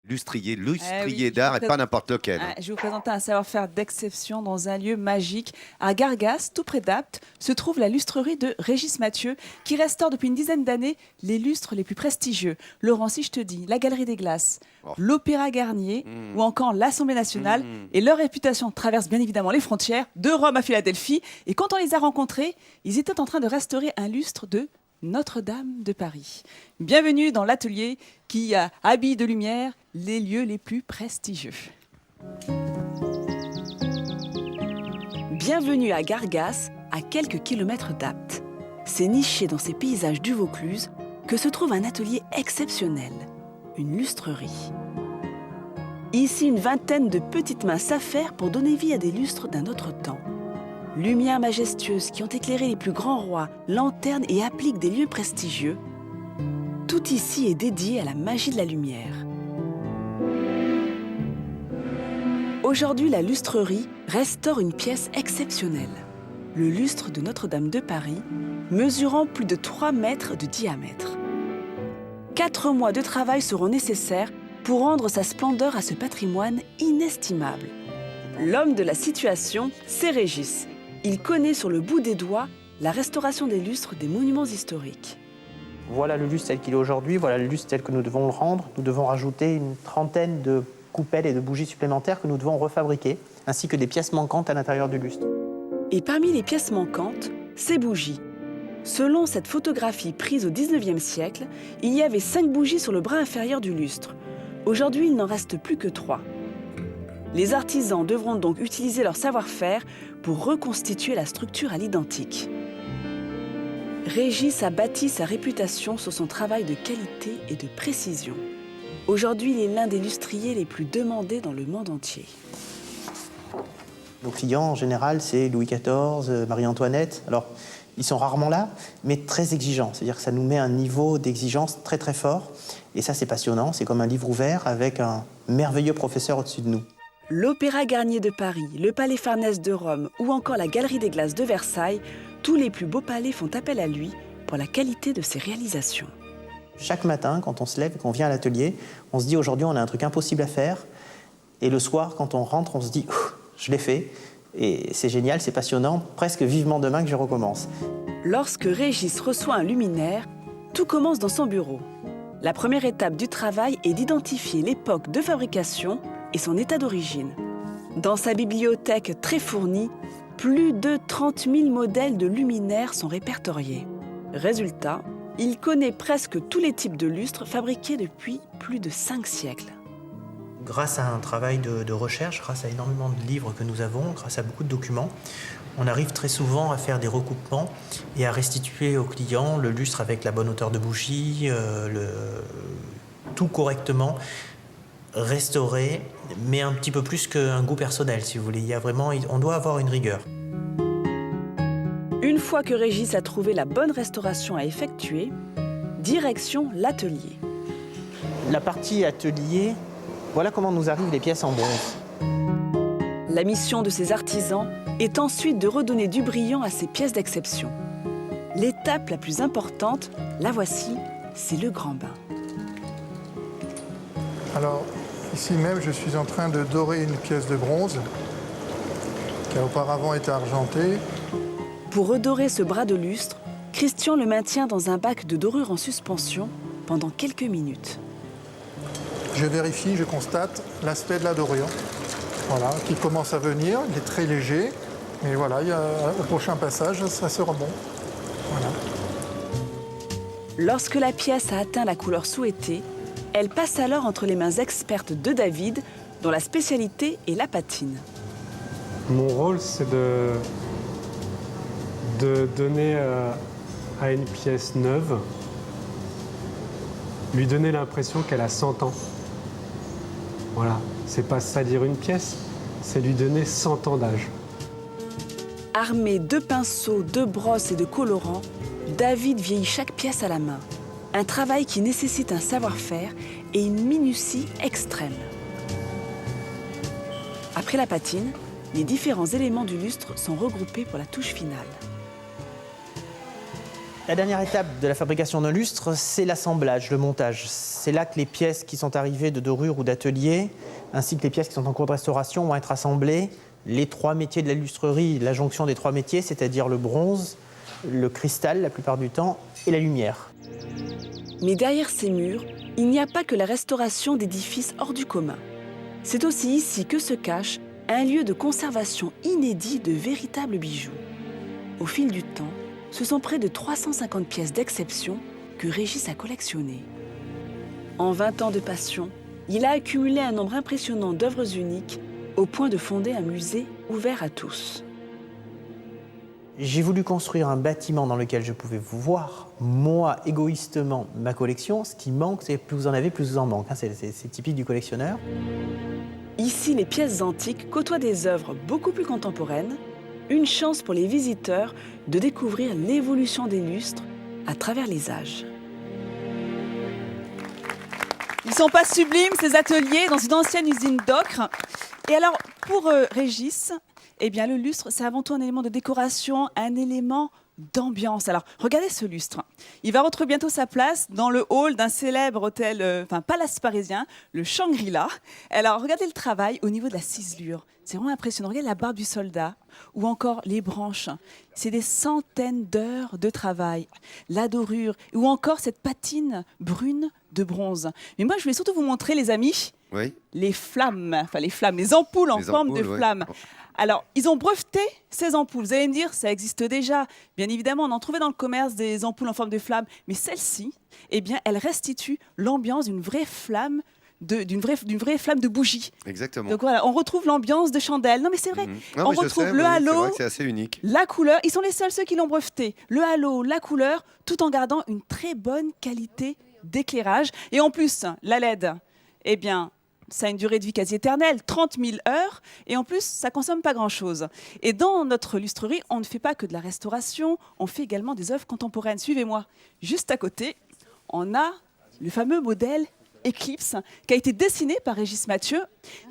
Lustrier d'art et pas n'importe lequel. Je vais vous présenter un savoir-faire d'exception dans un lieu magique. À Gargas, tout près d'Apt, se trouve la lustrerie de Régis Mathieu, qui restaure depuis une dizaine d'années les lustres les plus prestigieux. Laurent, si je te dis la Galerie des Glaces, l'Opéra Garnier ou encore l'Assemblée nationale, et leur réputation traverse bien évidemment les frontières, de Rome à Philadelphie. Et quand on les a rencontrés, ils étaient en train de restaurer un lustre de Notre-Dame de Paris. Bienvenue dans l'atelier qui habille de lumière les lieux les plus prestigieux. Bienvenue à Gargas, à quelques kilomètres d'Apt. C'est niché dans ces paysages du Vaucluse que se trouve un atelier exceptionnel, une lustrerie. Ici, une vingtaine de petites mains s'affairent pour donner vie à des lustres d'un autre temps. Lumières majestueuses qui ont éclairé les plus grands rois, lanternes et appliques des lieux prestigieux. Tout ici est dédié à la magie de la lumière. Aujourd'hui, la lustrerie restaure une pièce exceptionnelle. Le lustre de Notre-Dame de Paris, mesurant plus de 3 mètres de diamètre. 4 mois de travail seront nécessaires pour rendre sa splendeur à ce patrimoine inestimable. L'homme de la situation, c'est Régis. Il connaît sur le bout des doigts la restauration des lustres des monuments historiques. Voilà le lustre tel qu'il est aujourd'hui, voilà le lustre tel que nous devons le rendre. Nous devons rajouter une trentaine de coupelles et de bougies supplémentaires que nous devons refabriquer, ainsi que des pièces manquantes à l'intérieur du lustre. Et parmi les pièces manquantes, ces bougies. Selon cette photographie prise au 19e siècle, il y avait 5 bougies sur le bras inférieur du lustre. Aujourd'hui, il n'en reste plus que 3. Les artisans devront donc utiliser leur savoir-faire pour reconstituer la structure à l'identique. Régis a bâti sa réputation sur son travail de qualité et de précision. Aujourd'hui, il est l'un des lustriers les plus demandés dans le monde entier. Nos clients, en général, c'est Louis XIV, Marie-Antoinette. Alors, ils sont rarement là, mais très exigeants. C'est-à-dire que ça nous met un niveau d'exigence très très fort. Et ça, c'est passionnant. C'est comme un livre ouvert avec un merveilleux professeur au-dessus de nous. L'Opéra Garnier de Paris, le Palais Farnèse de Rome ou encore la Galerie des Glaces de Versailles, tous les plus beaux palais font appel à lui pour la qualité de ses réalisations. Chaque matin, quand on se lève et qu'on vient à l'atelier, on se dit aujourd'hui, on a un truc impossible à faire. Et le soir, quand on rentre, on se dit je l'ai fait. Et c'est génial, c'est passionnant, presque vivement demain que je recommence. Lorsque Régis reçoit un luminaire, tout commence dans son bureau. La première étape du travail est d'identifier l'époque de fabrication et son état d'origine. Dans sa bibliothèque très fournie, plus de 30 000 modèles de luminaires sont répertoriés. Résultat, il connaît presque tous les types de lustres fabriqués depuis plus de 5 siècles. Grâce à un travail de recherche, grâce à énormément de livres que nous avons, grâce à beaucoup de documents, on arrive très souvent à faire des recoupements et à restituer aux clients le lustre avec la bonne hauteur de bougie, tout correctement, restauré, mais un petit peu plus qu'un goût personnel, si vous voulez. On doit avoir une rigueur. Une fois que Régis a trouvé la bonne restauration à effectuer, direction l'atelier. La partie atelier, voilà comment nous arrivent les pièces en bronze. La mission de ces artisans est ensuite de redonner du brillant à ces pièces d'exception. L'étape la plus importante, la voici, c'est le grand bain. Alors, ici même, je suis en train de dorer une pièce de bronze qui a auparavant été argentée. Pour redorer ce bras de lustre, Christian le maintient dans un bac de dorure en suspension pendant quelques minutes. Je vérifie, je constate l'aspect de la dorure, voilà, qui commence à venir. Il est très léger, mais voilà, au prochain passage, ça sera bon. Voilà. Lorsque la pièce a atteint la couleur souhaitée, elle passe alors entre les mains expertes de David, dont la spécialité est la patine. Mon rôle, c'est de donner à une pièce neuve, lui donner l'impression qu'elle a 100 ans. Voilà, c'est pas salir une pièce, c'est lui donner 100 ans d'âge. Armé de pinceaux, de brosses et de colorants, David vieillit chaque pièce à la main. Un travail qui nécessite un savoir-faire et une minutie extrême. Après la patine, les différents éléments du lustre sont regroupés pour la touche finale. La dernière étape de la fabrication d'un lustre, c'est l'assemblage, le montage. C'est là que les pièces qui sont arrivées de dorure ou d'atelier, ainsi que les pièces qui sont en cours de restauration, vont être assemblées. Les 3 métiers de la lustrerie, la jonction des 3 métiers, c'est-à-dire le bronze, le cristal la plupart du temps, et la lumière. Mais derrière ces murs, il n'y a pas que la restauration d'édifices hors du commun. C'est aussi ici que se cache un lieu de conservation inédit de véritables bijoux. Au fil du temps, ce sont près de 350 pièces d'exception que Régis a collectionnées. En 20 ans de passion, il a accumulé un nombre impressionnant d'œuvres uniques au point de fonder un musée ouvert à tous. J'ai voulu construire un bâtiment dans lequel je pouvais vous voir, moi, égoïstement, ma collection. Ce qui manque, c'est plus vous en avez, plus vous en manque. C'est typique du collectionneur. Ici, les pièces antiques côtoient des œuvres beaucoup plus contemporaines, une chance pour les visiteurs de découvrir l'évolution des lustres à travers les âges. Ils ne sont pas sublimes, ces ateliers, dans une ancienne usine d'ocre. Et alors, pour Régis, eh bien, le lustre, c'est avant tout un élément de décoration, un élément d'ambiance. Alors, regardez ce lustre. Il va retrouver bientôt sa place dans le hall d'un célèbre hôtel, palace parisien, le Shangri-La. Alors, regardez le travail au niveau de la ciselure. C'est vraiment impressionnant. Regardez la barbe du soldat ou encore les branches. C'est des centaines d'heures de travail. La dorure ou encore cette patine brune de bronze. Mais moi, je voulais surtout vous montrer, les amis, Oui. les flammes, les ampoules en Les forme de ampoules, flammes. ouais. Alors, ils ont breveté ces ampoules. Vous allez me dire, ça existe déjà. Bien évidemment, on en trouvait dans le commerce des ampoules en forme de flamme. Mais celle-ci, eh bien, elle restitue l'ambiance d'une vraie flamme, d'une vraie flamme de bougie. Exactement. Donc voilà, on retrouve l'ambiance de chandelle. Non, mais c'est vrai. Non, On mais je retrouve sais, le oui, halo, c'est vrai que c'est assez unique. la couleur. Ils sont les seuls, ceux qui l'ont breveté. Le halo, la couleur, tout en gardant une très bonne qualité d'éclairage. Et en plus, la LED, eh bien, ça a une durée de vie quasi éternelle, 30 000 heures, et en plus, ça consomme pas grand-chose. Et dans notre lustrerie, on ne fait pas que de la restauration, on fait également des œuvres contemporaines. Suivez-moi. Juste à côté, on a le fameux modèle Eclipse, qui a été dessiné par Régis Mathieu,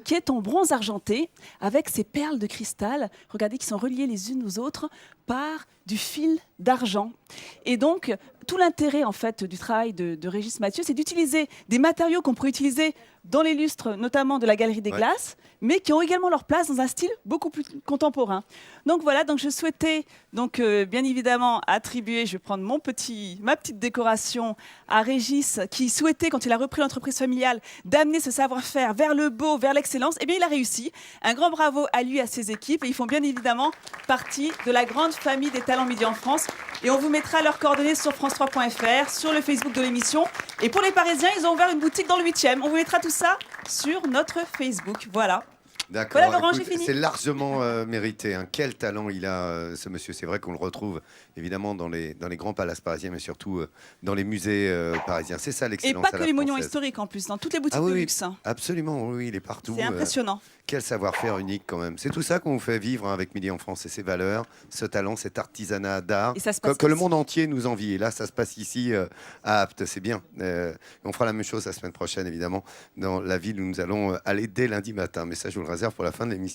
qui est en bronze argenté, avec ses perles de cristal, regardez, qui sont reliées les unes aux autres par du fil d'argent. Et donc, tout l'intérêt en fait du travail de Régis Mathieu, c'est d'utiliser des matériaux qu'on pourrait utiliser dans les lustres, notamment de la Galerie des Glaces, mais qui ont également leur place dans un style beaucoup plus contemporain. Donc voilà, donc je souhaitais bien évidemment attribuer, je vais prendre ma petite décoration à Régis, qui souhaitait, quand il a repris l'entreprise familiale, d'amener ce savoir-faire vers le beau, vers l'excellence. Eh bien, il a réussi. Un grand bravo à lui et à ses équipes. Et ils font bien évidemment partie de la grande famille des talents médias en France. Et on vous mettra leurs coordonnées sur france3.fr, sur le Facebook de l'émission. Et pour les Parisiens, ils ont ouvert une boutique dans le 8e. On vous mettra tout ça sur notre Facebook. Voilà. D'accord. Voilà, Laurent, Écoute, j'ai fini. c'est largement mérité. Hein. Quel talent il a, ce monsieur. C'est vrai qu'on le retrouve évidemment dans les grands palaces parisiens, mais surtout dans les musées parisiens. C'est ça Et l'excellence. pas à que la les monuments française. historiques en plus, dans toutes les boutiques Ah oui, de oui, luxe. absolument. Oui, il est partout. C'est impressionnant. Quel savoir-faire unique quand même. C'est tout ça qu'on vous fait vivre avec Midi en France et ses valeurs, ce talent, cet artisanat d'art Et ça se passe que le ici. monde entier nous envie. Et là, ça se passe ici à Apt. C'est bien. On fera la même chose la semaine prochaine, évidemment, dans la ville où nous allons aller dès lundi matin. Mais ça, je vous le réserve pour la fin de l'émission.